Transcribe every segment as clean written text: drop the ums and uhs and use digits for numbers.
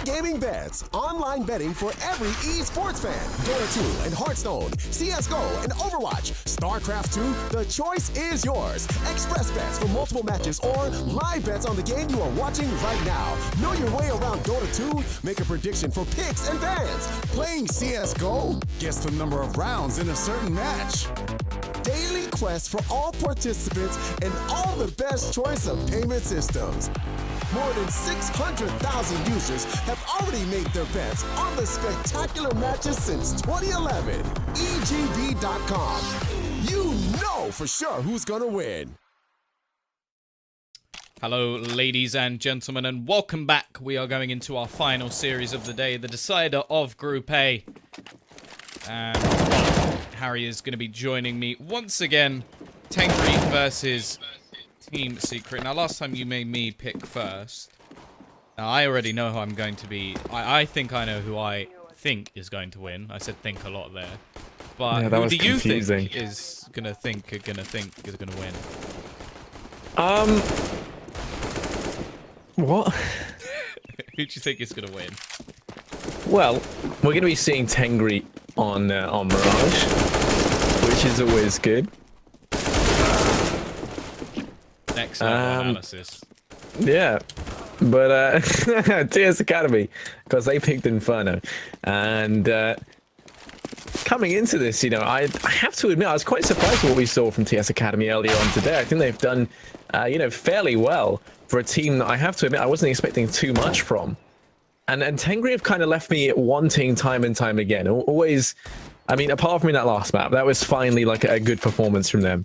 gaming bets, online betting for every esports fan. Dota 2 and Hearthstone, CSGO and Overwatch, StarCraft 2, the choice is yours. Express bets for multiple matches or live bets on the game you are watching right now. Know your way around Dota 2? Make a prediction for picks and bans. Playing CSGO? Guess the number of rounds in a certain match. Daily quest for all participants and all the best choice of payment systems. More than 600,000 users have already made their bets on the spectacular matches since 2011. EGB.com. You know for sure who's gonna win. Hello, ladies and gentlemen, and welcome back. We are going into our final series of the day, the decider of Group A. And Harry is going to be joining me once again. Tengri versus Team Secret. Now, last time you made me pick first. Now, I already know who I'm going to be. I think I know who I think is going to win. I said think a lot there. But yeah, who do you think is going to think is going to win? What? Who do you think is going to win? Well, we're going to be seeing Tengri on Mirage, which is always good. Next level analysis. Yeah, but TS Academy, because they picked Inferno, and coming into this, you know, I have to admit I was quite surprised with what we saw from TS Academy earlier on today. I think they've done, you know, fairly well for a team that I have to admit I wasn't expecting too much from. And Tengri have kind of left me wanting time and time again. Always, I mean, apart from in that last map, that was finally like a good performance from them.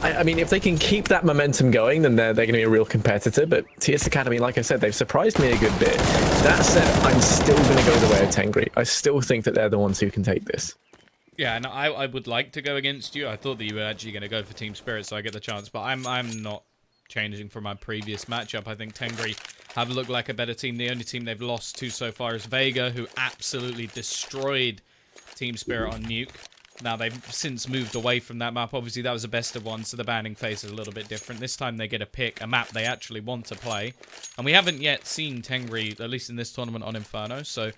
I mean, if they can keep that momentum going, then they're going to be a real competitor. But TS Academy, like I said, they've surprised me a good bit. That said, I'm still going to go the way of Tengri. I still think that they're the ones who can take this. Yeah, and I would like to go against you. I thought that you were actually going to go for Team Spirit, so I get the chance. But I'm not changing from my previous matchup. I think Tengri have looked like a better team. The only team they've lost to so far is Vega, who absolutely destroyed Team Spirit on Nuke. Now, they've since moved away from that map. Obviously, that was the best of one, so the banning phase is a little bit different. This time, they get to pick a map they actually want to play. And we haven't yet seen Tengri, at least in this tournament, on Inferno, so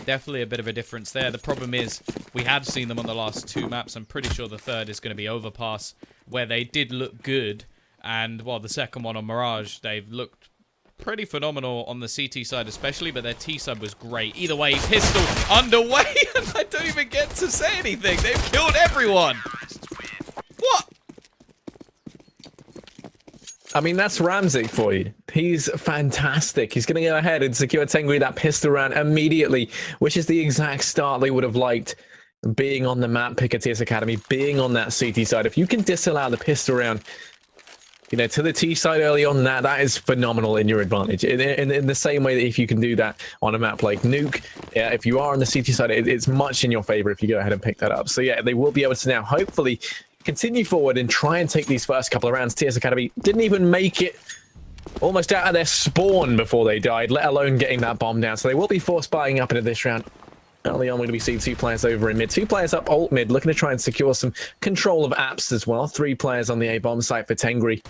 definitely a bit of a difference there. The problem is, we have seen them on the last two maps. I'm pretty sure the third is going to be Overpass, where they did look good. And, well, the second one on Mirage, they've looked pretty phenomenal on the CT side especially, but their T side was great. Either way, pistol underway, and I don't even get to say anything. They've killed everyone. What? I mean, that's Ramsey for you. He's fantastic. He's going to go ahead and secure Tengri that pistol round immediately, which is the exact start they would have liked. Being on the map pick at TS Academy, being on that CT side. If you can disallow the pistol round, you know, to the T side early on, that is phenomenal in your advantage. In the same way that if you can do that on a map like Nuke, yeah, if you are on the CT side, it's much in your favor if you go ahead and pick that up. So yeah, they will be able to now hopefully continue forward and try and take these first couple of rounds. TS Academy didn't even make it almost out of their spawn before they died, let alone getting that bomb down. So they will be force buying up into this round. Early on, we're going to be seeing two players over in mid, two players up alt mid, looking to try and secure some control of apps as well. Three players on the A bomb site for Tengri.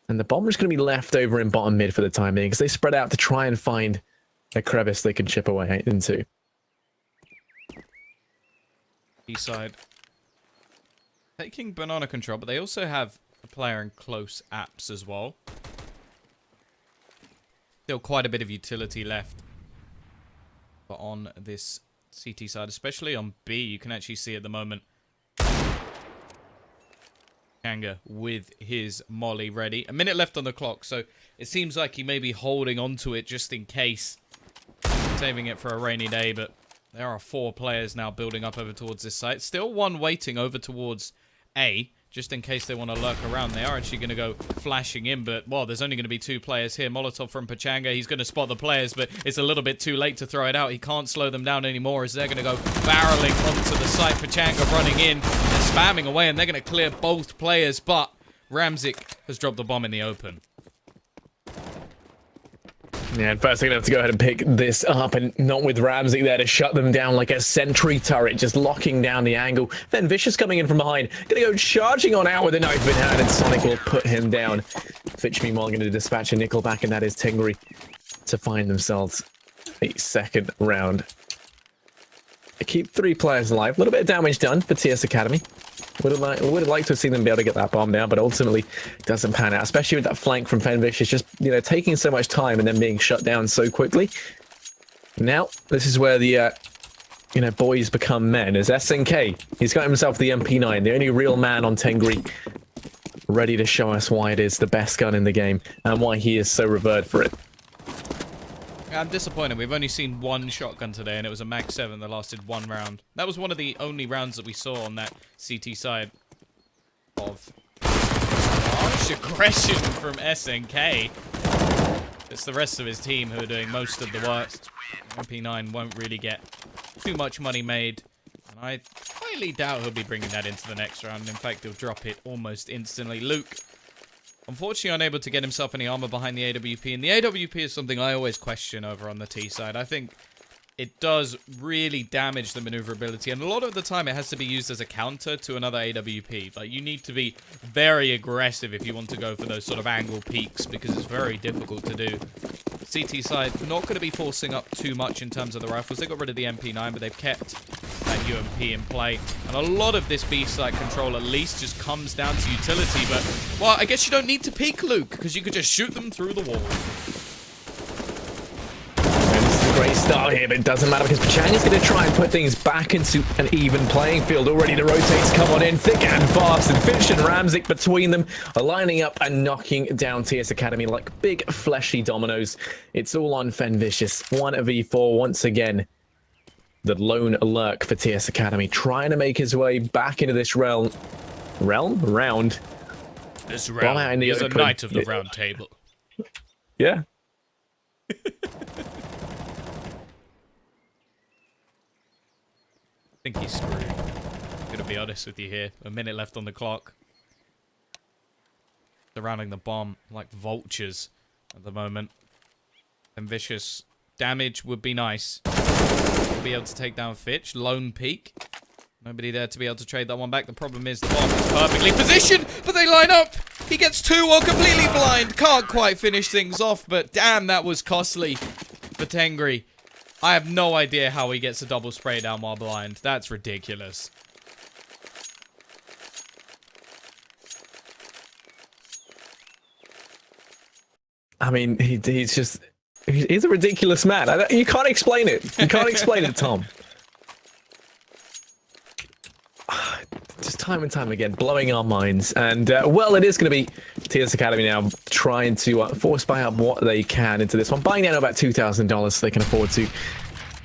And the bomb is going to be left over in bottom mid for the time being, because they spread out to try and find a crevice they can chip away into. East side taking banana control, but they also have a player in close apps as well. Still quite a bit of utility left. But on this CT side, especially on B, you can actually see at the moment Kanga with his molly ready. A minute left on the clock, so it seems like he may be holding on to it just in case, saving it for a rainy day, but there are four players now building up over towards this site. Still one waiting over towards A, just in case they want to lurk around. They are actually going to go flashing in, but, well, there's only going to be two players here. Molotov from Pachanga, he's going to spot the players, but it's a little bit too late to throw it out. He can't slow them down anymore as they're going to go barreling onto the site. Pachanga running in and spamming away, and they're going to clear both players, but Ramzik has dropped the bomb in the open. Yeah, and first they're going to have to go ahead and pick this up, and not with Ramsey there to shut them down like a sentry turret, just locking down the angle. Then Vicious coming in from behind, going to go charging on out with a knife in hand, and Sonic will put him down. Fitch, meanwhile, going to dispatch a Nickelback, and that is Tengri to find themselves the second round. They keep 3 players alive. A little bit of damage done for TS Academy. Would have liked to have seen them be able to get that bomb down, but ultimately it doesn't pan out, especially with that flank from Fenvish. It's just, you know, taking so much time and then being shut down so quickly. Now, this is where the, you know, boys become men. As SNK, he's got himself the MP9, the only real man on Tengri, ready to show us why it is the best gun in the game and why he is so revered for it. I'm disappointed. We've only seen 1 shotgun today, and it was a Mag 7 that lasted 1 round. That was one of the only rounds that we saw on that CT side of harsh aggression from SNK. It's the rest of his team who are doing most of the work. MP9 won't really get too much money made, and I highly doubt he'll be bringing that into the next round. In fact, he'll drop it almost instantly. Luke, unfortunately, unable to get himself any armor behind the AWP, and the AWP is something I always question over on the T side. I think it does really damage the maneuverability, and a lot of the time it has to be used as a counter to another AWP. Like, you need to be very aggressive if you want to go for those sort of angle peaks, because it's very difficult to do. CT side, not going to be forcing up too much in terms of the rifles. They got rid of the MP9, but they've kept that UMP in play. And a lot of this B-side control at least just comes down to utility. But, well, I guess you don't need to peek, Luke, because you could just shoot them through the wall. Great start here, but it doesn't matter because Pachang is going to try and put things back into an even playing field. Already the rotates come on in thick and fast, and Fitch and Ramzik between them are lining up and knocking down TS Academy like big fleshy dominoes. It's all on Fenvicious. 1v4 once again. The lone lurk for TS Academy, trying to make his way back into this round. This round is a knight of the round table. Yeah. I think he's screwed. I'm gonna be honest with you here. A minute left on the clock. Surrounding the bomb like vultures at the moment. And vicious damage would be nice. We'll be able to take down Fitch. Lone peak. Nobody there to be able to trade that one back. The problem is the bomb is perfectly positioned, but they line up. He gets 2 while completely blind. Can't quite finish things off, but damn, that was costly for Tengri. I have no idea how he gets a double spray down while blind. That's ridiculous. I mean, he's a ridiculous man. You can't explain it. You can't explain it, Tom. Just time and time again, blowing our minds. And, well, it is going to be TS Academy now trying to force buy up what they can into this one. Buying down about $2,000 so they can afford to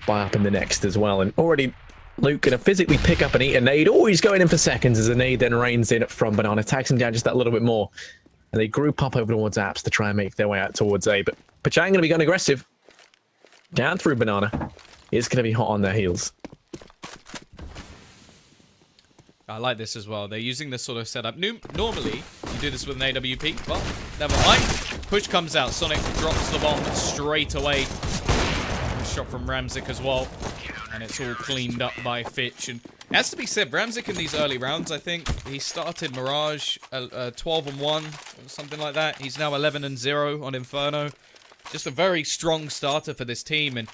buy up in the next as well. And already Luke going to physically pick up and eat a nade. Oh, he's going in for seconds as a nade then rains in from Banana. Tags him down just that little bit more. And they group up over towards Apps to try and make their way out towards A. But Pachang going to be going aggressive. Down through Banana. It's going to be hot on their heels. I like this as well. They're using this sort of setup. Normally, you do this with an AWP. Well, never mind. Push comes out. Sonic drops the bomb straight away. Shot from Ramzik as well. And it's all cleaned up by Fitch. And it has to be said, Ramzik in these early rounds, I think, he started Mirage 12-1 or something like that. He's now 11-0 on Inferno. Just a very strong starter for this team. And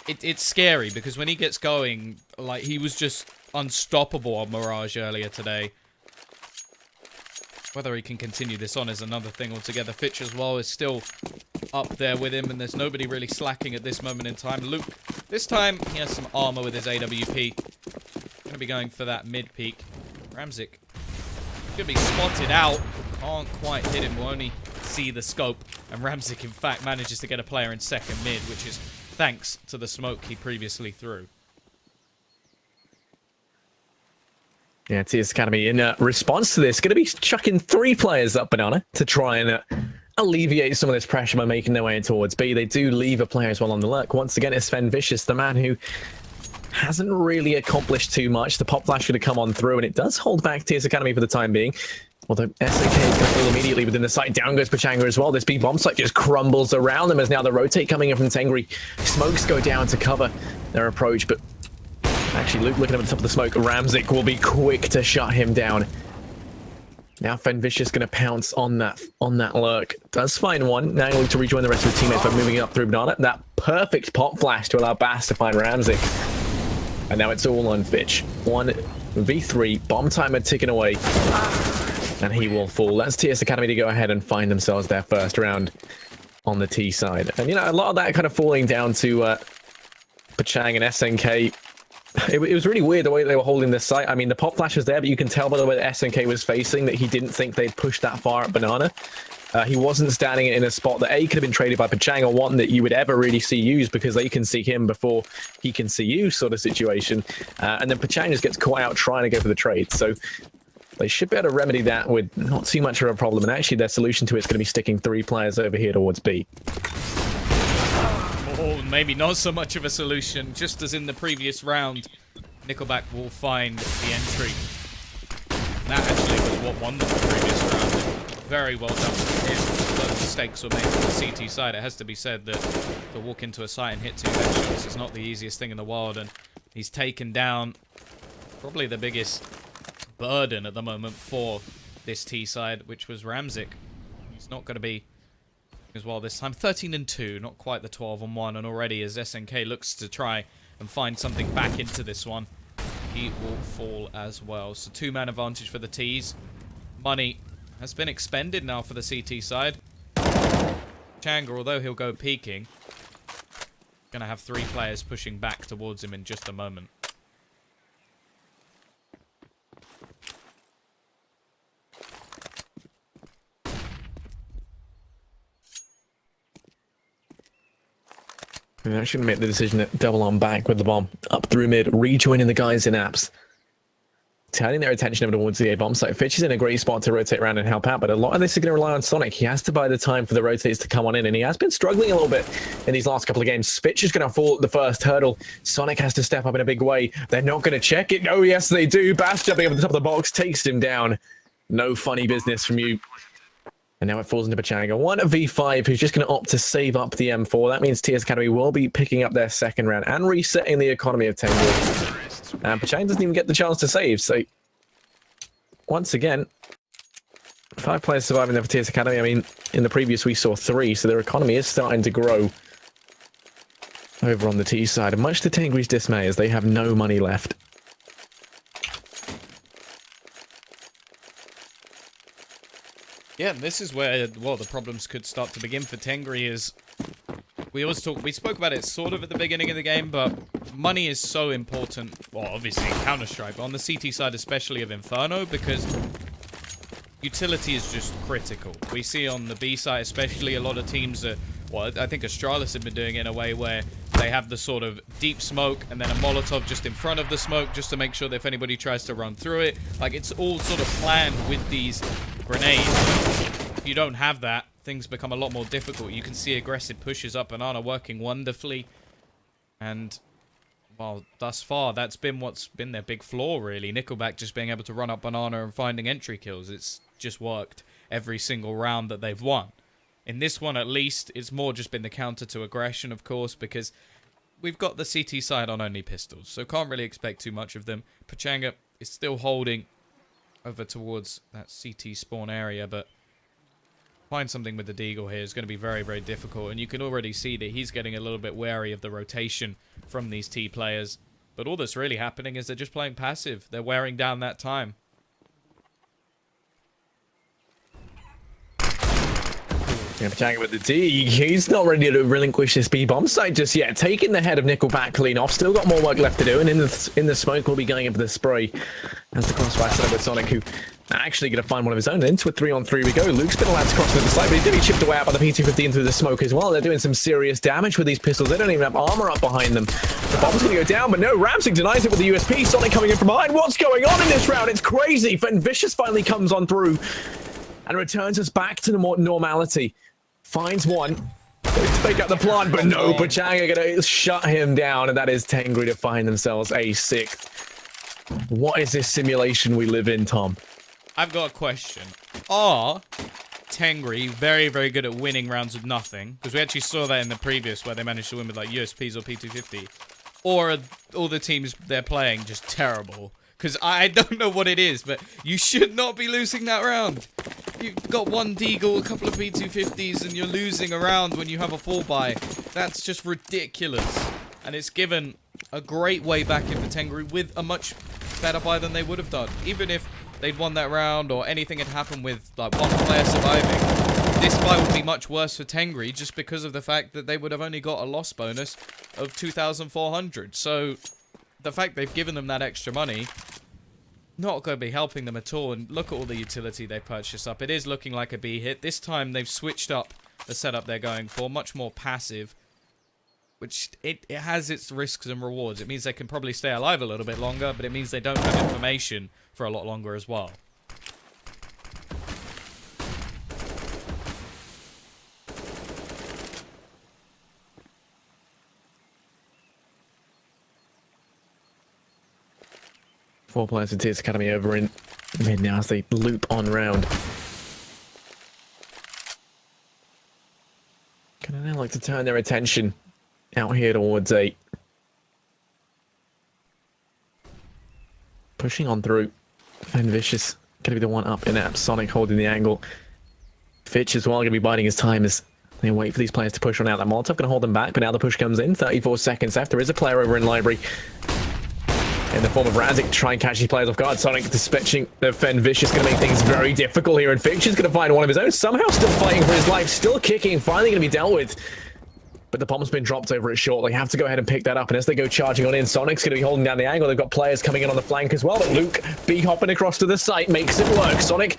it's scary because when he gets going, like, he was just unstoppable on Mirage earlier today. Whether he can continue this on is another thing altogether. Fitch as well is still up there with him, and there's nobody really slacking at this moment in time. Luke, this time, he has some armor with his AWP. Going to be going for that mid-peak. Ramzik could be spotted out. Can't quite hit him. Will only see the scope. And Ramzik, in fact, manages to get a player in second mid, which is thanks to the smoke he previously threw. Yeah, TS Academy in response to this, going to be chucking 3 players up Banana to try and alleviate some of this pressure by making their way towards B. They do leave a player as well on the lurk. Once again, it's Fenvicious, the man who hasn't really accomplished too much. The pop flash should have come on through, and it does hold back TS Academy for the time being. Although SNK is going to fall immediately within the site. Down goes Pachanga as well. This B bomb site just crumbles around them as now the rotate coming in from Tengri. Smokes go down to cover their approach, but actually, Luke looking up at the top of the smoke. Ramzik will be quick to shut him down. Now Fenvicious going to pounce on that lurk. Does find one. Now going to rejoin the rest of the teammates by moving up through Banana. That perfect pop flash to allow Bass to find Ramsey. And now it's all on Fitch. 1v3. Bomb timer ticking away. And he will fall. That's TS Academy to go ahead and find themselves their first round on the T side. And, you know, a lot of that kind of falling down to Pachang and SNK. It was really weird the way they were holding this site. I mean, the pop flash was there, but you can tell by the way that SNK was facing that he didn't think they'd push that far at Banana. He wasn't standing in a spot that A, could have been traded by Pachang, or one that you would ever really see used because they can see him before he can see you sort of situation. And then Pachang just gets caught out trying to go for the trade. So they should be able to remedy that with not too much of a problem. And actually their solution to it is going to be sticking 3 players over here towards B. Or maybe not so much of a solution. Just as in the previous round, Nickelback will find the entry. That actually was what won them the previous round. Very well done from him. Those mistakes were made on the CT side. It has to be said that to walk into a site and hit 2 headshots is not the easiest thing in the world. And he's taken down probably the biggest burden at the moment for this T side, which was Ramzik. He's not going to be as well this time. 13-2, not quite the 12-1, and already as SNK looks to try and find something back into this one, he will fall as well. So 2-man advantage for the T's. Money has been expended now for the CT side. Changa, although he'll go peeking, gonna have 3 players pushing back towards him in just a moment. They're actually going to make the decision to double on back with the bomb. Up through mid, rejoining the guys in apps. Turning their attention over towards the A bomb site. Fitch is in a great spot to rotate around and help out, but a lot of this is going to rely on Sonic. He has to buy the time for the rotates to come on in, and he has been struggling a little bit in these last couple of games. Fitch is going to fall at the first hurdle. Sonic has to step up in a big way. They're not going to check it. Oh, yes, they do. Bass jumping over the top of the box, takes him down. No funny business from you. And now it falls into Pachanga. 1v5, who's just going to opt to save up the M4. That means TS Academy will be picking up their second round and resetting the economy of Tengri. And Pachanga doesn't even get the chance to save. So, once again, 5 players surviving there for TS Academy. I mean, in the previous we saw 3, so their economy is starting to grow over on the T side. And much to Tengri's dismay, as they have no money left. Yeah, and this is where, well, the problems could start to begin for Tengri. Is we spoke about it sort of at the beginning of the game, but money is so important. Well, obviously in Counter-Strike, but on the CT side, especially of Inferno, because utility is just critical. We see on the B side, especially, a lot of teams are, well, I think Astralis have been doing it in a way where they have the sort of deep smoke and then a Molotov just in front of the smoke, just to make sure that if anybody tries to run through it, like, it's all sort of planned with these grenades. If you don't have that, things become a lot more difficult. You can see aggressive pushes up Banana working wonderfully. And, well, thus far, that's been what's been their big flaw, really. Nickelback just being able to run up Banana and finding entry kills. It's just worked every single round that they've won. In this one, at least, it's more just been the counter to aggression, of course, because we've got the CT side on only pistols, so can't really expect too much of them. Pachanga is still holding over towards that CT spawn area, but find something with the Deagle here is going to be very, very difficult, and you can already see that he's getting a little bit wary of the rotation from these T players. But all that's really happening is they're just playing passive. They're wearing down that time. Pachanga with the D. He's not ready to relinquish this B bomb site just yet. Taking the head of Nickelback clean off. Still got more work left to do. And in the smoke, we'll be going in for the spray. As the crossfire set with Sonic, who actually going to find one of his own. Into a 3-on-3 we go. Luke's been allowed to cross with the side, but he did be chipped away out by the P215 through the smoke as well. They're doing some serious damage with these pistols. They don't even have armor up behind them. The bomb's going to go down, but no, Ramsey denies it with the USP. Sonic coming in from behind. What's going on in this round? It's crazy. Fenvicious finally comes on through and returns us back to the more normality. Finds one. Goes to fake out the plant, but no, Pachanga going to shut him down, and that is Tengri to find themselves a 6th. What is this simulation we live in, Tom? I've got a question. Are Tengri very, very good at winning rounds with nothing? Because we actually saw that in the previous, where they managed to win with like USPs or P250. Or are all the teams they're playing just terrible? Because I don't know what it is, but you should not be losing that round. You've got one Deagle, a couple of P250s, and you're losing a round when you have a 4-buy. That's just ridiculous. And it's given a great way back into Tengri with a much better buy than they would have done. Even if they'd won that round or anything had happened with like one player surviving, this buy would be much worse for Tengri just because of the fact that they would have only got a loss bonus of 2,400. So the fact they've given them that extra money, not going to be helping them at all. And look at all the utility they purchased up. It is looking like a B hit. This time they've switched up the setup they're going for, much more passive, which it has its risks and rewards. It means they can probably stay alive a little bit longer, but it means they don't have information for a lot longer as well. Four players in TS Academy over in mid now as they loop on round. Gonna now like to turn their attention out here towards A. Pushing on through. Fan Vicious gonna be the one up in app. Sonic holding the angle. Fitch as well gonna be biding his time as they wait for these players to push on out. That Molotov gonna hold them back, but now the push comes in. 34 seconds left. There is a player over in Library in the form of Razik to try and catch these players off guard. Sonic dispatching the Fen Vicious, going to make things very difficult here, and Fitch is going to find one of his own, somehow still fighting for his life, still kicking, finally going to be dealt with. But the bomb's been dropped over it short. They have to go ahead and pick that up, and as they go charging on in, Sonic's going to be holding down the angle. They've got players coming in on the flank as well, but Luke B-hopping across to the site makes it work. Sonic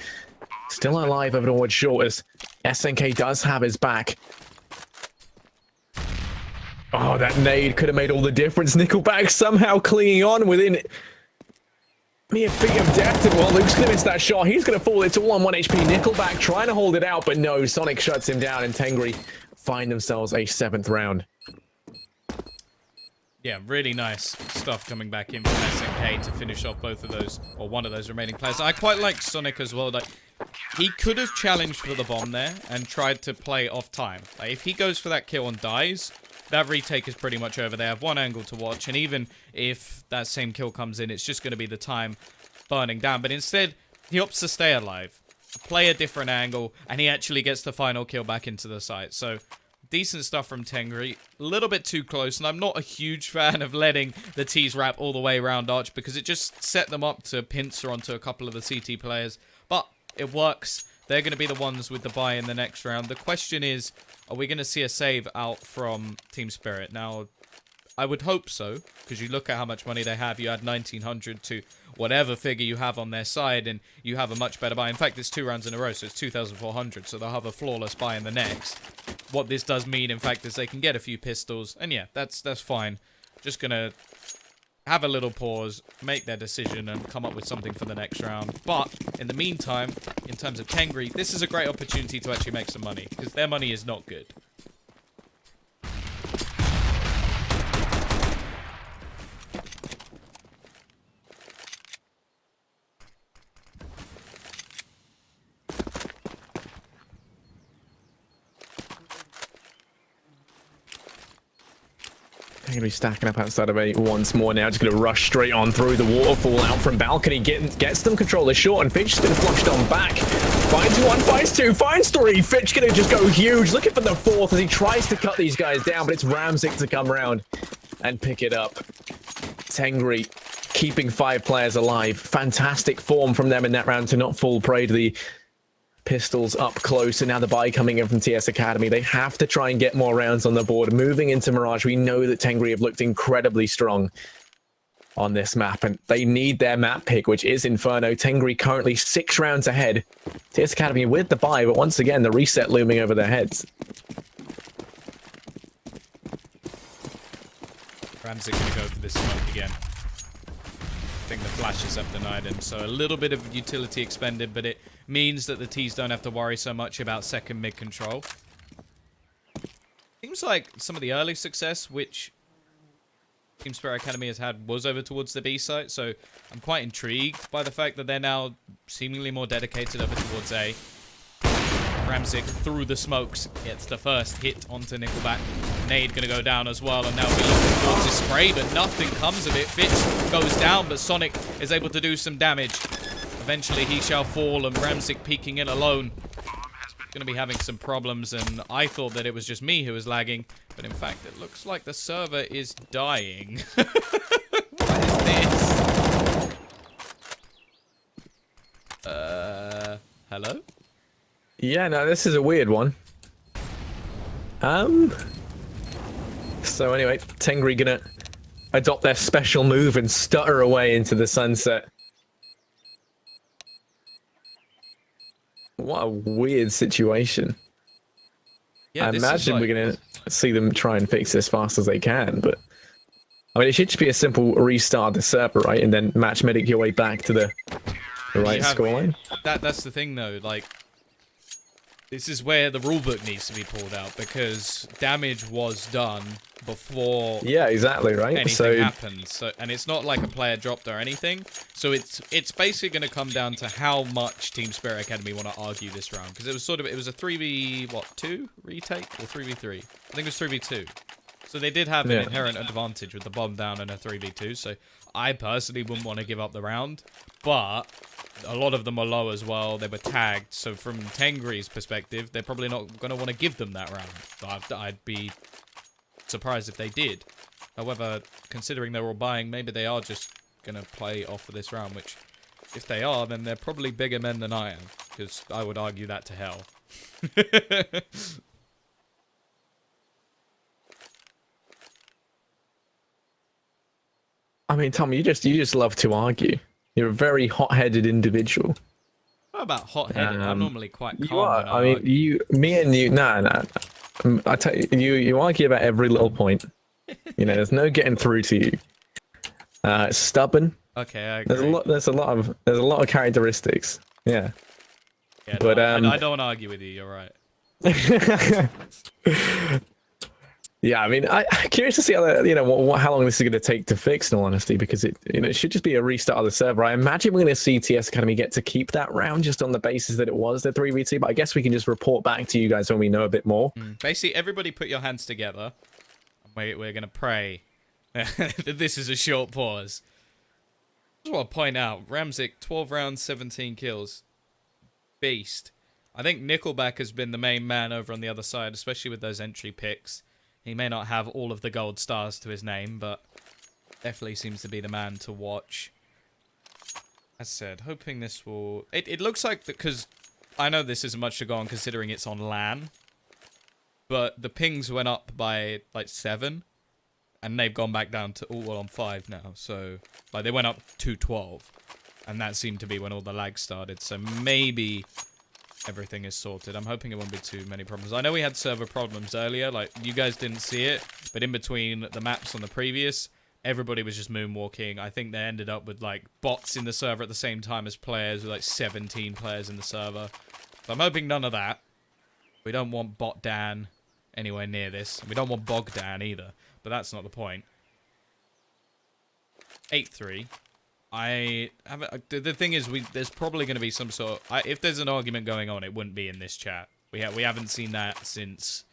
still alive over towards short as SNK does have his back. Oh, that nade could have made all the difference. Nickelback somehow clinging on within mere feet of death. And well, Luke's going to miss that shot. He's going to fall. It's all on 1 HP. Nickelback trying to hold it out, but no, Sonic shuts him down, and Tengri find themselves a 7th round. Yeah, really nice stuff coming back in from SNK to finish off both of those, or one of those remaining players. I quite like Sonic as well. Like, he could have challenged for the bomb there and tried to play off time. Like, if he goes for that kill and dies, that retake is pretty much over. They have one angle to watch, and even if that same kill comes in, it's just going to be the time burning down. But instead, he opts to stay alive, play a different angle, and he actually gets the final kill back into the site. So, decent stuff from Tengri. A little bit too close, and I'm not a huge fan of letting the T's wrap all the way around Arch, because it just set them up to pincer onto a couple of the CT players. But it works. They're going to be the ones with the buy in the next round. The question is, are we going to see a save out from Team Spirit? Now, I would hope so, because you look at how much money they have. You add 1,900 to whatever figure you have on their side, and you have a much better buy. In fact, it's 2 rounds in a row, so it's 2,400, so they'll have a flawless buy in the next. What this does mean, in fact, is they can get a few pistols, and yeah, that's fine. Just going to have a little pause, make their decision, and come up with something for the next round. But, in the meantime, in terms of Tengri, this is a great opportunity to actually make some money, because their money is not good. They're going to be stacking up outside of A once more now. Just going to rush straight on through the waterfall out from balcony. Gets them control the short, and Fitch has been flushed on back. Finds one, finds two, finds three. Fitch going to just go huge. Looking for the 4th as he tries to cut these guys down, but it's Ramzik to come around and pick it up. Tengri keeping 5 players alive. Fantastic form from them in that round to not fall prey to the pistols up close, and now the buy coming in from TS Academy. They have to try and get more rounds on the board. Moving into Mirage, we know that Tengri have looked incredibly strong on this map, and they need their map pick, which is Inferno. Tengri currently 6 rounds ahead. TS Academy with the buy, but once again, the reset looming over their heads. Ramzik going to go for this smoke again. I think the flashes have denied him, so a little bit of utility expended, but it means that the T's don't have to worry so much about second mid control. Seems like some of the early success which Team Spirit Academy has had was over towards the B site, so I'm quite intrigued by the fact that they're now seemingly more dedicated over towards A. Ramzik through the smokes gets the first hit onto Nickelback. Nade gonna go down as well, and now we're looking towards this spray, but nothing comes of it. Fitz goes down, but Sonic is able to do some damage. Eventually he shall fall, and Ramzik peeking in alone. Gonna be having some problems, and I thought that it was just me who was lagging, but in fact it looks like the server is dying. What is this? Hello? Yeah, no, this is a weird one. So anyway, Tengri gonna adopt their special move and stutter away into the sunset. What a weird situation. Yeah, I imagine like... we're gonna see them try and fix this as fast as they can, but I mean, it should just be a simple restart of the server, right? And then match medic your way back to the right scoreline. That's the thing, though. Like, this is where the rulebook needs to be pulled out, because damage was done before. Yeah, exactly, right. Anything happened. So, and it's not like a player dropped or anything. So it's basically going to come down to how much Team Spirit Academy want to argue this round, because it was a 3v2 retake or 3v3. I think it was 3v2. So they did have an inherent advantage with the bomb down and a 3v2. So I personally wouldn't want to give up the round, but a lot of them are low as well. They were tagged, so from Tengri's perspective, they're probably not going to want to give them that round. But I'd be surprised if they did. However, considering they're all buying, maybe they are just going to play off of this round, which, if they are, then they're probably bigger men than I am, because I would argue that to hell. I mean, Tom, you just love to argue. You're a very hot-headed individual. What about hot-headed? I'm normally quite calm. You are. I mean, me and you. Nah. I tell you, you argue about every little point. You know, there's no getting through to you. Stubborn. Okay, I agree. There's a lot of characteristics. Yeah. Yeah, but no, I don't argue with you. You're right. Yeah, I mean, I'm curious to see how how long this is going to take to fix. In all honesty, because it should just be a restart of the server. I imagine we're going to see TS Academy get to keep that round just on the basis that it was the 3v2. But I guess we can just report back to you guys when we know a bit more. Basically, everybody put your hands together. We're going to pray that this is a short pause. I just want to point out, Ramzik, 12 rounds, 17 kills. Beast. I think Nickelback has been the main man over on the other side, especially with those entry picks. He may not have all of the gold stars to his name, but definitely seems to be the man to watch. As said, hoping this will... It looks like, because I know this isn't much to go on considering it's on LAN, but the pings went up by, like, 7, and they've gone back down to, well, on 5 now, so, like, they went up to 12, and that seemed to be when all the lag started, so maybe everything is sorted. I'm hoping it won't be too many problems. I know we had server problems earlier, like, you guys didn't see it, but in between the maps on the previous, everybody was just moonwalking. I think they ended up with, like, bots in the server at the same time as players, with, like, 17 players in the server. So I'm hoping none of that. We don't want Bot Dan anywhere near this. We don't want Bog Dan either, but that's not the point. 8-3. The thing is, there's probably going to be some sort of... if there's an argument going on, it wouldn't be in this chat. We haven't seen that since...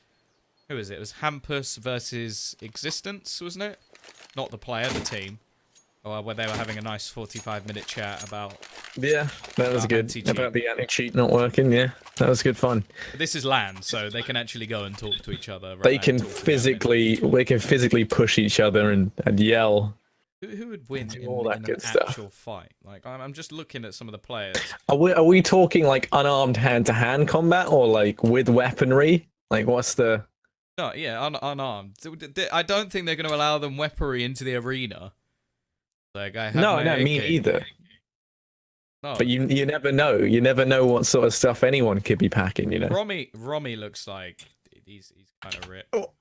Who is it? It was Hampus versus Existence, wasn't it? Not the player, the team. Where they were having a nice 45-minute chat about... Yeah, that was good. About the anti-cheat not working, yeah. That was good fun. But this is LAN, so they can actually go and talk to each other. They can physically push each other and yell. Who would win in all that an good actual stuff. fight? Like, I'm just looking at some of the players. Are we talking like unarmed hand-to-hand combat or like with weaponry? Like, what's the... No, yeah, unarmed. I don't think they're going to allow them weaponry into the arena. Like, No, me either. No. But you never know. You never know what sort of stuff anyone could be packing, you know. Romy looks like he's kind of ripped. Oh.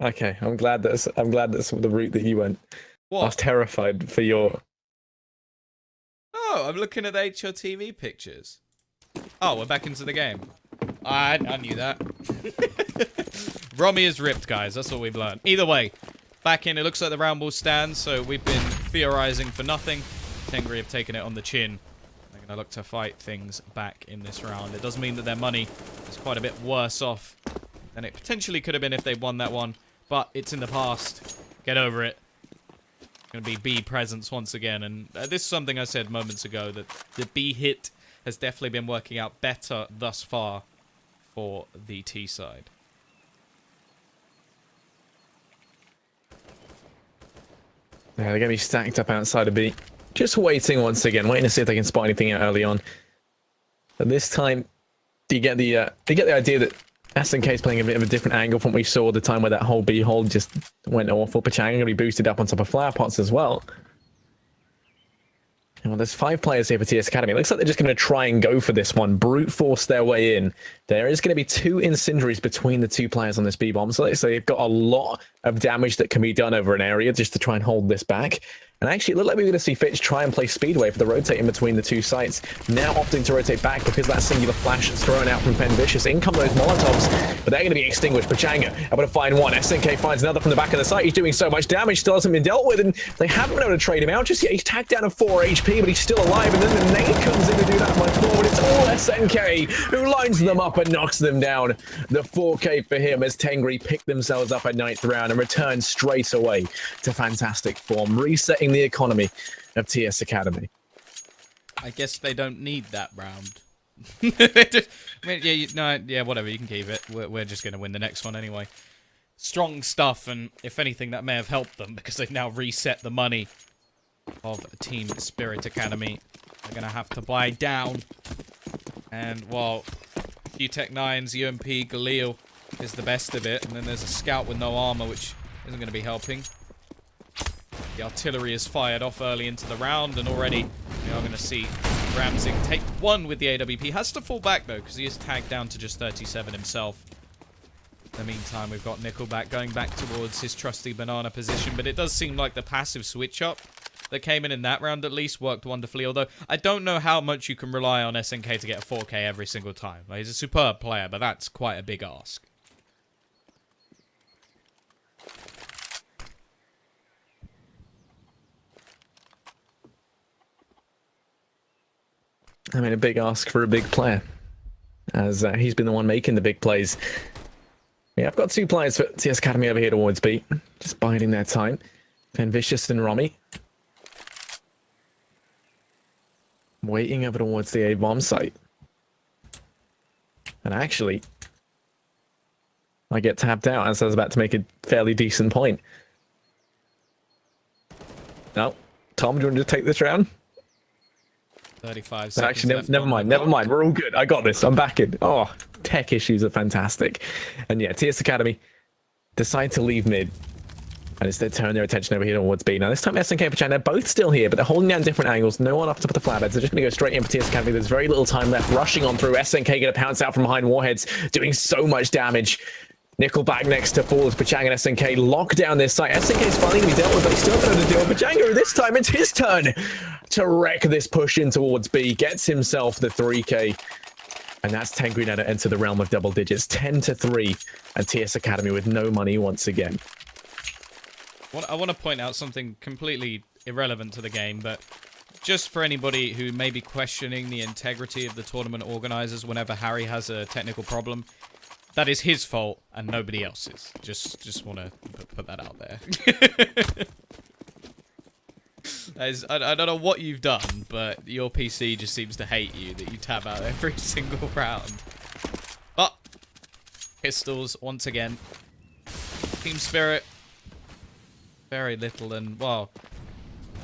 Okay, I'm glad that's the route that you went. What? I was terrified for your... Oh, I'm looking at the HRTV pictures. Oh, we're back into the game. I knew that. Romy is ripped, guys. That's what we've learned. Either way, back in. It looks like the round will stand, so we've been theorizing for nothing. Tengri have taken it on the chin. They're going to look to fight things back in this round. It does mean that their money is quite a bit worse off than it potentially could have been if they won that one. But it's in the past. Get over it. Going to be B presence once again. And this is something I said moments ago, that the B hit has definitely been working out better thus far for the T side. Yeah, they're going to be stacked up outside of B. Just waiting once again, waiting to see if they can spot anything out early on. But this time, you get the idea that SNK is playing a bit of a different angle from what we saw the time where that whole B hold just went awful. Pachanga going to be boosted up on top of flower pots as well. Well, there's 5 players here for TS Academy. It looks like they're just going to try and go for this one, brute force their way in. There is going to be 2 incendiaries between the 2 players on this B bomb, so they've got a lot of damage that can be done over an area just to try and hold this back. And actually, it looked like we were going to see Fitch try and play Speedway for the rotate in between the 2 sites. Now opting to rotate back because that singular flash is thrown out from Fen Vicious. In come those Molotovs, but they're going to be extinguished. Pachanga able to find one. SNK finds another from the back of the site. He's doing so much damage, still hasn't been dealt with, and they haven't been able to trade him out just yet. He's tagged down to 4 HP, but he's still alive, and then the nade comes in to do that much more, but it's all SNK who lines them up and knocks them down. The 4K for him as Tengri pick themselves up at 9th round and return straight away to fantastic form, resetting the economy of TS Academy. I guess they don't need that round. Whatever, you can keep it. We're just going to win the next one anyway. Strong stuff, and if anything, that may have helped them because they've now reset the money of Team Spirit Academy. They're going to have to buy down. And, well, a few Tech 9s, UMP, Galil is the best of it. And then there's a scout with no armor, which isn't going to be helping. The artillery is fired off early into the round, and already we are going to see Ramsing take 1 with the AWP. Has to fall back, though, because he is tagged down to just 37 himself. In the meantime, we've got Nickelback going back towards his trusty banana position, but it does seem like the passive switch-up that came in that round at least worked wonderfully, although I don't know how much you can rely on SNK to get a 4K every single time. Like, he's a superb player, but that's quite a big ask. I mean, a big ask for a big player, as he's been the one making the big plays. Yeah, I've got 2 players for TS Academy over here towards B, just biding their time. Fen Vicious and Romy. Waiting over towards the A-bomb site. And actually, I get tapped out as I was about to make a fairly decent point. No, Tom, do you want to take this round? 35 seconds. Actually, never mind. We're all good. I got this. I'm back in. Oh, tech issues are fantastic. And yeah, TS Academy decide to leave mid. And instead turn their attention over here towards B. Now, this time SNK and Pachan, they're both still here, but they're holding down different angles. No one up to put the flatheads. They're just going to go straight in for TS Academy. There's very little time left. Rushing on through. SNK going to pounce out from behind Warheads, doing so much damage. Nickelback next to fall as Pachanga and SNK lock down this site. SNK is finally going to be dealt with, but he's still going to deal with Pachanga. This time it's his turn to wreck this push in towards B. Gets himself the 3K. And that's Tengri now to enter the realm of double digits. 10-3. And TS Academy with no money once again. I want to point out something completely irrelevant to the game, but just for anybody who may be questioning the integrity of the tournament organizers whenever Harry has a technical problem, that is his fault and nobody else's. Just want to put that out there. I don't know what you've done, but your PC just seems to hate you that you tab out every single round. But pistols once again. Team Spirit. Very little, and well,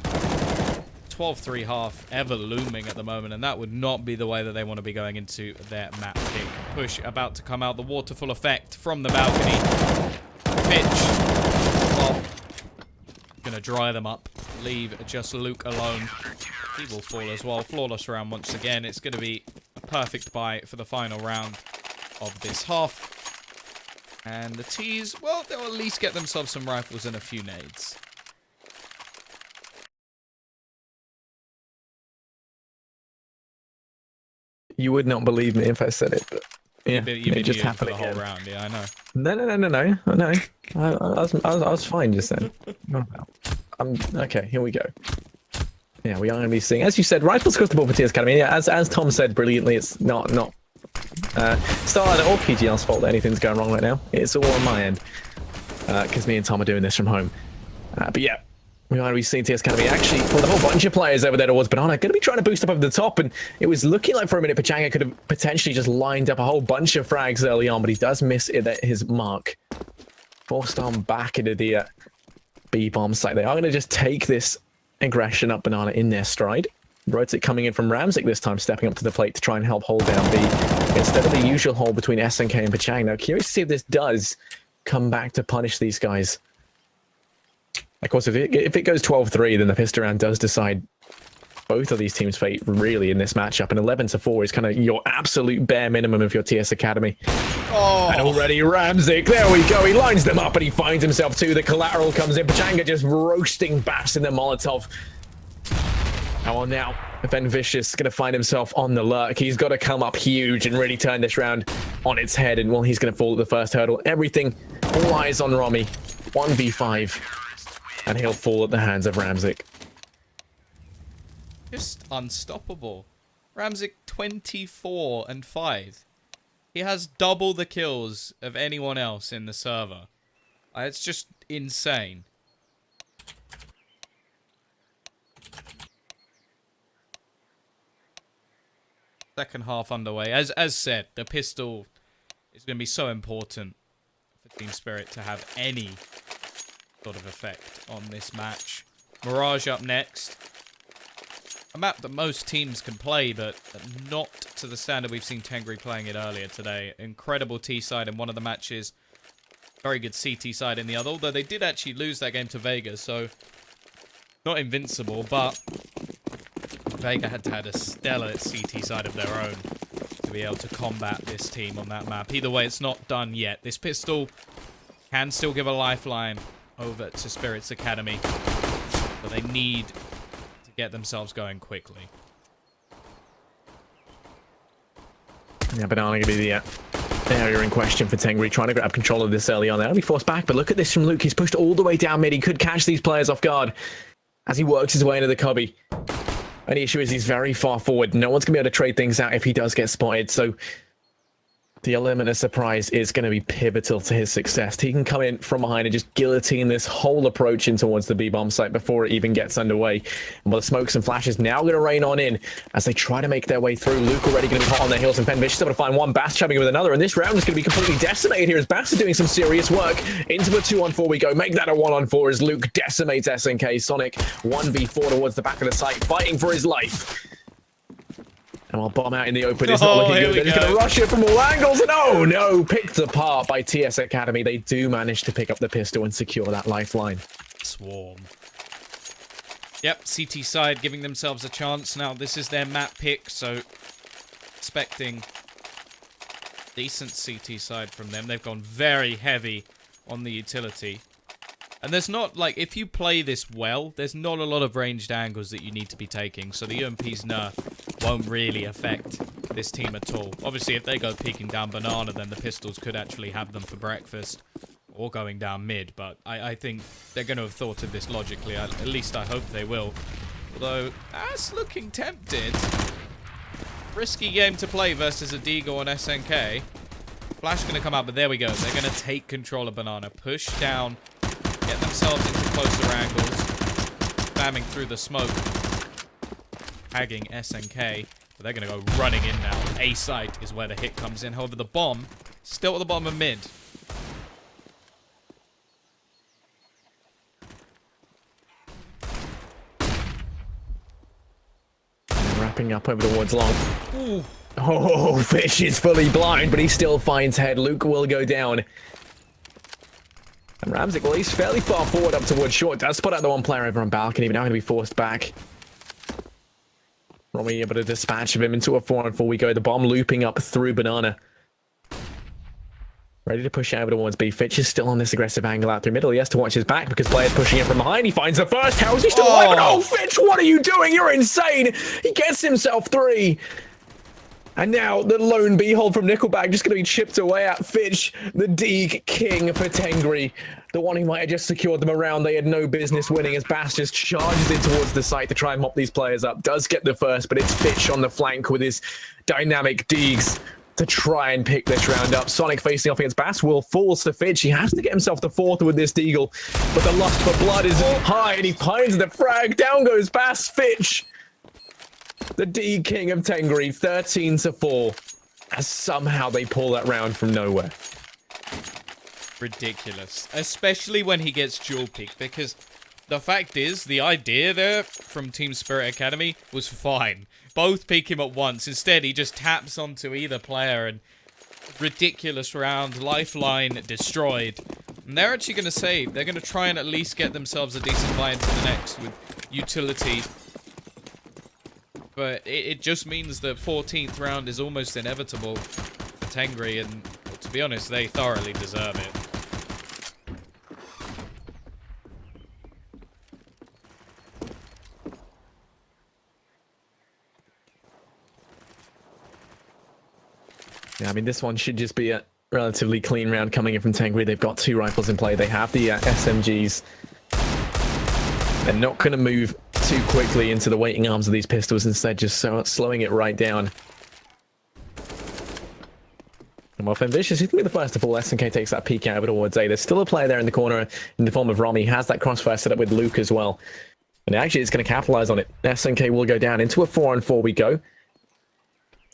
12-3 half ever looming at the moment, and that would not be the way that they want to be going into their map pick. Push about to come out, the waterfall effect from the balcony. Fitch, well, gonna dry them up, leave just Luke alone. He will fall as well. Flawless round once again. It's gonna be a perfect buy for the final round of this half. And the T's, well, they'll at least get themselves some rifles and a few nades. You would not believe me if I said it, but yeah, you've been just for happened the whole again. round, yeah, I know. No. I was fine just then. Okay, here we go. Yeah, we are going to be seeing, as you said, rifles across the board for TS Academy. Yeah, as Tom said brilliantly, it's not Starladder or PGL's fault that anything's going wrong right now. It's all on my end. Because me and Tom are doing this from home. But yeah, we've seen TS Academy actually pull a whole bunch of players over there towards Banana. Going to be trying to boost up over the top, and it was looking like for a minute Pachanga could have potentially just lined up a whole bunch of frags early on, but he does miss it at his mark. Forced on back into the B-bomb site. They are going to just take this aggression up Banana in their stride. Rotate coming in from Ramzik this time, stepping up to the plate to try and help hold down B instead of the usual hold between SNK and Pachang. Now, curious to see if this does come back to punish these guys. Of course, if it goes 12-3, then the pistol round does decide both of these teams' fate really in this matchup. And 11-4 is kind of your absolute bare minimum of your TS Academy. Oh. And already Ramzik, there we go. He lines them up and he finds himself too. The collateral comes in. Pachanga just roasting Bass in the Molotov. Now, Ven Vicious is going to find himself on the lurk. He's got to come up huge and really turn this round on its head. And well, he's going to fall at the first hurdle. Everything, all eyes on Romy. 1v5. And he'll fall at the hands of Ramzik. Just unstoppable. Ramzik 24 and 5. He has double the kills of anyone else in the server. It's just insane. Second half underway. As said, the pistol is going to be so important for Team Spirit to have any sort of effect on this match. Mirage up next. A map that most teams can play, but not to the standard we've seen Tengri playing it earlier today. Incredible T side in one of the matches. Very good CT side in the other, although they did actually lose that game to Vega, so not invincible, but Vega had to have a stellar CT side of their own to be able to combat this team on that map. Either way, it's not done yet. This pistol can still give a lifeline over to Spirit's Academy, but they need to get themselves going quickly. Yeah, Banana going to be the area in question for Tengri, trying to grab control of this early on. They'll be forced back, but look at this from Luke. He's pushed all the way down mid. He could catch these players off guard as he works his way into the cubby. And the issue is he's very far forward. No one's going to be able to trade things out if he does get spotted. So the element of surprise is going to be pivotal to his success. He can come in from behind and just guillotine this whole approach in towards the B-bomb site before it even gets underway. And while the smokes and flashes now going to rain on in as they try to make their way through. Luke already going to be hot on their heels, and Fen Vicious able to find one. Bass chubbing with another, and this round is going to be completely decimated here as Bass is doing some serious work. Into a 2-on-4 we go. Make that a 1-on-4 as Luke decimates SNK. Sonic 1v4 towards the back of the site, fighting for his life. And while bomb out in the open, it's not looking good. They're just going to rush it from all angles. And oh no, picked apart by TS Academy. They do manage to pick up the pistol and secure that lifeline. Swarm. Yep, CT side giving themselves a chance. Now, this is their map pick, so expecting decent CT side from them. They've gone very heavy on the utility. And there's not, like, if you play this well, there's not a lot of ranged angles that you need to be taking. So the UMP's nerf won't really affect this team at all. Obviously, if they go peeking down Banana, then the pistols could actually have them for breakfast. Or going down mid. But I think they're going to have thought of this logically. At least I hope they will. Although, that's looking tempted. Risky game to play versus a Deagle and SNK. Flash going to come out, but there we go. They're going to take control of Banana. Push down. Get themselves into closer angles. Spamming through the smoke. Tagging SNK. But they're going to go running in now. A site is where the hit comes in. However, the bomb still at the bottom of mid. Wrapping up over towards long. Ooh. Oh, Fish is fully blind, but he still finds head. Luke will go down. And Ramzik, well, he's fairly far forward up towards short. Does spot out the one player over on balcony, but now going to be forced back. Romy able to dispatch of him into a 4-on-4 we go. The bomb looping up through Banana. Ready to push over towards B. Fitch is still on this aggressive angle out through middle. He has to watch his back because players pushing in from behind. He finds the first. How is he still alive? Oh, Fitch, what are you doing? You're insane. He gets himself 3. And now the lone B-hole from Nickelback just going to be chipped away at. Fitch, the Deeg king for Tengri. The one who might have just secured them around they had no business winning as Bass just charges in towards the site to try and mop these players up. Does get the first, but it's Fitch on the flank with his dynamic Deegs. to try and pick this round up. Sonic facing off against Bass will fall to Fitch. He has to get himself the fourth with this deagle, but the lust for blood is high, and he finds the frag. Down goes Bass. Fitch, the D King of Tengri, 13-4, as somehow they pull that round from nowhere. Ridiculous, especially when he gets dual peak, because the fact is, the idea there from Team Spirit Academy was fine. Both peek him at once. Instead, he just taps onto either player, and ridiculous round, lifeline destroyed. And they're actually going to save. They're going to try and at least get themselves a decent buy into the next with utility. But it just means the 14th round is almost inevitable for Tengri, and to be honest, they thoroughly deserve it. Yeah, I mean, this one should just be a relatively clean round coming in from Tengri. They've got 2 rifles in play. They have the SMGs. They're not going to move too quickly into the waiting arms of these pistols, instead just slowing it right down. And while Vicious, he's going to be the first to fall. SNK takes that peek out of it towards A. There's still a player there in the corner in the form of Romy. He has that crossfire set up with Luke as well. And actually, it's going to capitalize on it. SNK will go down. Into a 4-on-4 we go.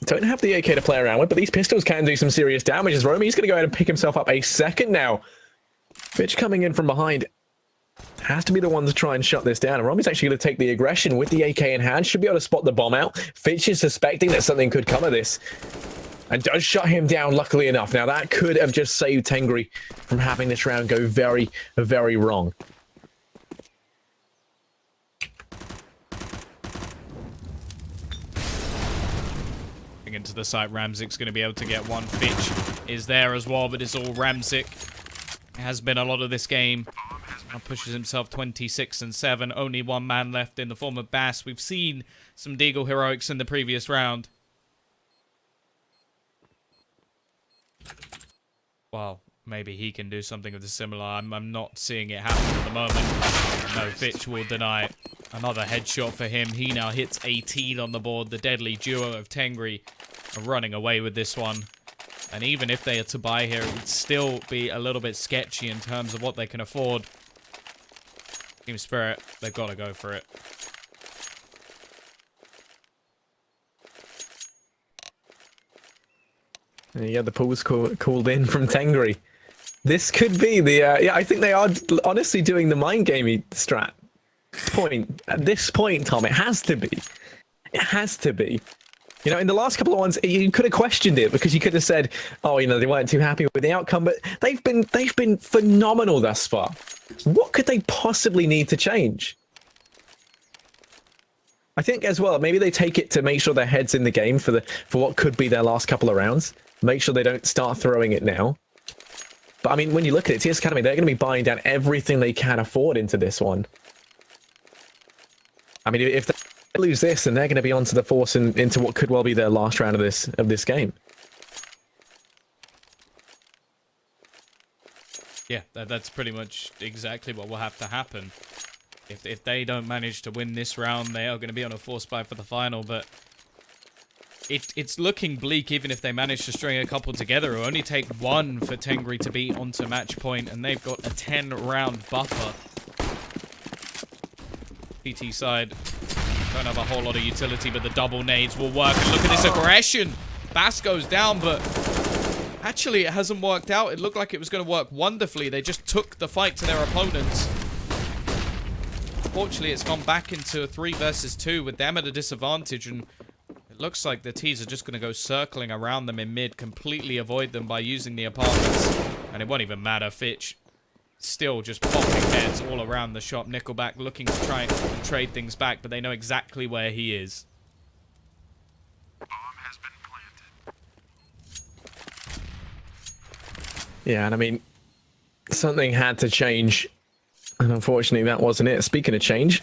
Don't have the AK to play around with, but these pistols can do some serious damage as Romy's going to go ahead and pick himself up a second now. Fitch coming in from behind. Has to be the one to try and shut this down. And Romy's actually going to take the aggression with the AK in hand. Should be able to spot the bomb out. Fitch is suspecting that something could come of this, and does shut him down, luckily enough. Now, that could have just saved Tengri from having this round go very, very wrong. Into the site, Ramzik's going to be able to get one. Fitch is there as well, but it's all Ramzik. Has been a lot of this game. Now pushes himself 26-7. Only one man left in the form of Bass. We've seen some Deagle heroics in the previous round. Well, maybe he can do something of the similar. I'm not seeing it happen at the moment. No, Fitch will deny. Another headshot for him. He now hits 18 on the board. The deadly duo of Tengri are running away with this one. And even if they are to buy here, it would still be a little bit sketchy in terms of what they can afford. Team Spirit, they've got to go for it. And you got the pulls called in from Tengri. This could be the... yeah, I think they are honestly doing the mind gamey strat. At this point, Tom, it has to be. It has to be. You know, in the last couple of ones, you could have questioned it, because you could have said, oh, you know, they weren't too happy with the outcome, but they've been phenomenal thus far. What could they possibly need to change? I think as well, maybe they take it to make sure their head's in the game for what could be their last couple of rounds. Make sure they don't start throwing it now. But I mean, when you look at it, TS Academy, they're going to be buying down everything they can afford into this one. I mean, if they lose this, then they're going to be onto the force and into what could well be their last round of this game. Yeah, that's pretty much exactly what will have to happen. If they don't manage to win this round, they are going to be on a force buy for the final, but it's looking bleak even if they manage to string a couple together. It'll only take one for Tengri to be onto match point, and they've got a 10-round buffer. PT side don't have a whole lot of utility, but the double nades will work. And look at this aggression. Bass goes down, but actually it hasn't worked out. It looked like it was going to work wonderfully. They just took the fight to their opponents. Fortunately, it's gone back into a 3 versus 2 with them at a disadvantage, and it looks like the T's are just going to go circling around them in mid, completely avoid them by using the apartments, and it won't even matter. Fitch still just popping heads all around the shop. Nickelback looking to try and trade things back, but they know exactly where he is. Bomb has been planted. Yeah, and I mean, something had to change, and unfortunately that wasn't it. Speaking of change,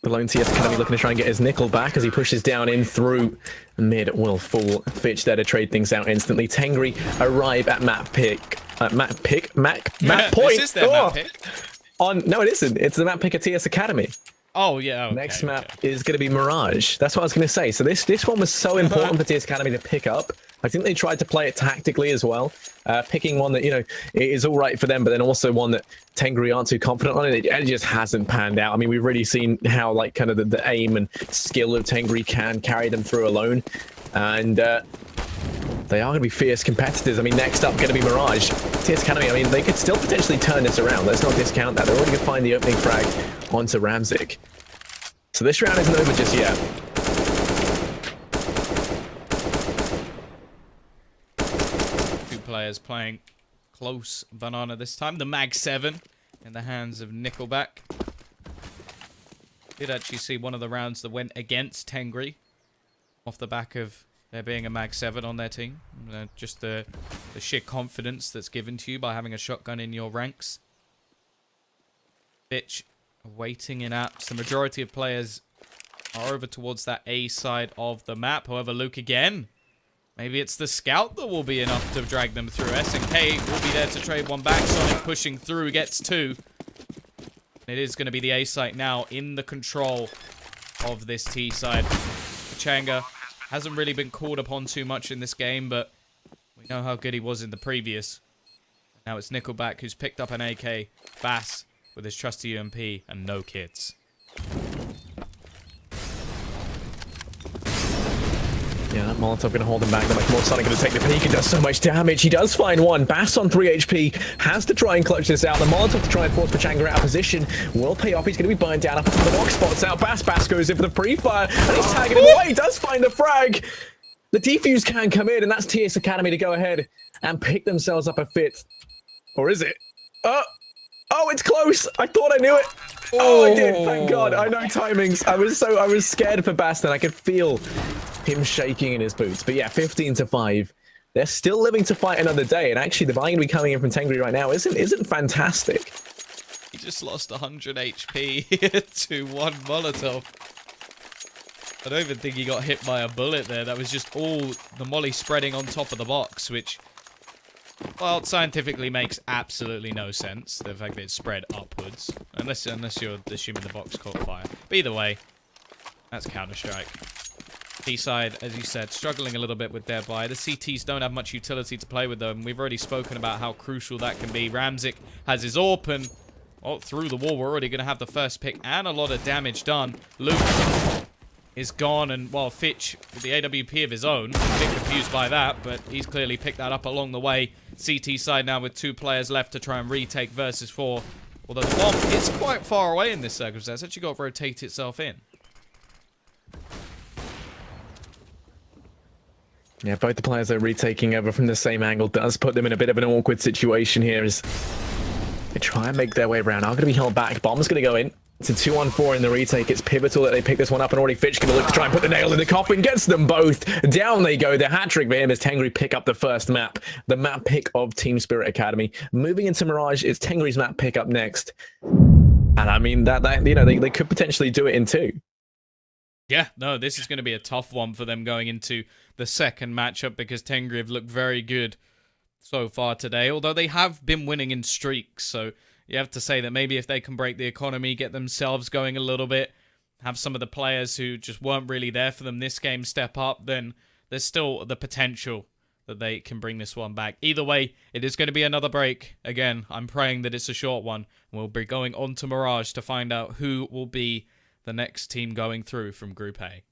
the lone TS Academy looking to try and get his nickel back as he pushes down in through mid will fall. Fitch there to trade things out instantly. Tengri arrive at map pick. Map point. This is their map pick. No, it isn't. It's the map pick at TS Academy. Oh, yeah. Okay, Next map is going to be Mirage. That's what I was going to say. So this one was so important for TS Academy to pick up. I think they tried to play it tactically as well, picking one that, you know, is all right for them, but then also one that Tengri aren't too confident on. It just hasn't panned out. I mean, we've really seen how, like, kind of the aim and skill of Tengri can carry them through alone. And they are going to be fierce competitors. I mean, next up going to be Mirage. TS Academy, I mean, they could still potentially turn this around. Let's not discount that. They're already going to find the opening frag onto Ramzik. So this round isn't over just yet. Two players playing close banana this time. The Mag 7 in the hands of Nickelback. Did actually see one of the rounds that went against Tengri off the back of there being a Mag 7 on their team. Just the sheer confidence that's given to you by having a shotgun in your ranks. Bitch waiting in apps. The majority of players are over towards that A side of the map. However, Luke again. Maybe it's the scout that will be enough to drag them through. S&K will be there to trade one back. Sonic pushing through, gets two. It is going to be the A site now in the control of this T side. Changa hasn't really been called upon too much in this game, but we know how good he was in the previous. Now it's Nickelback who's picked up an AK. Bass with his trusty UMP and no kits. Yeah, that Molotov going to hold him back. Much more Sonic going to take the peek. He does so much damage. He does find one. Bass on 3 HP. Has to try and clutch this out. The Molotov to try and force Pachanga out of position will pay off. He's going to be burned down up until the box spots out. Bass goes in for the pre-fire. And he's tagging him away. He does find the frag. The defuse can come in. And that's TS Academy to go ahead and pick themselves up a fifth. Or is it? Oh, it's close. I thought I knew it. Oh, I did. Thank God. I know timings. I was scared for Baston. I could feel him shaking in his boots. But yeah, 15-5. They're still living to fight another day. And actually, the buy going to be coming in from Tengri right now isn't fantastic. He just lost 100 HP to one Molotov. I don't even think he got hit by a bullet there. That was just all the molly spreading on top of the box, which, well, scientifically makes absolutely no sense. The fact that it's spread upwards. Unless you're assuming the box caught fire. But either way, that's Counter-Strike. T-side, as you said, struggling a little bit with their buy. The CTs don't have much utility to play with them. We've already spoken about how crucial that can be. Ramzik has his AWP and, well, through the wall, we're already going to have the first pick and a lot of damage done. Luke is gone, and, well, Fitch, with the AWP of his own, a bit confused by that, but he's clearly picked that up along the way. CT side now with 2 players left to try and retake versus 4. Although the bomb is quite far away in this circumstance. It's actually got to rotate itself in. Yeah, both the players are retaking over from the same angle. Does put them in a bit of an awkward situation here as they try and make their way around. Are going to be held back. Bomb's going to go in. It's a 2-on-4 in the retake. It's pivotal that they pick this one up, and already Fitch going to look to try and put the nail in the coffin. Gets them both. Down they go. The hat-trick for him as Tengri pick up the first map. The map pick of Team Spirit Academy. Moving into Mirage, it's Tengri's map pick up next. And I mean, that you know, they could potentially do it in 2. Yeah, no, this is going to be a tough one for them going into the second matchup because Tengri have looked very good so far today, although they have been winning in streaks, so you have to say that maybe if they can break the economy, get themselves going a little bit, have some of the players who just weren't really there for them this game step up, then there's still the potential that they can bring this one back. Either way, it is going to be another break. Again, I'm praying that it's a short one. We'll be going on to Mirage to find out who will be the next team going through from Group A.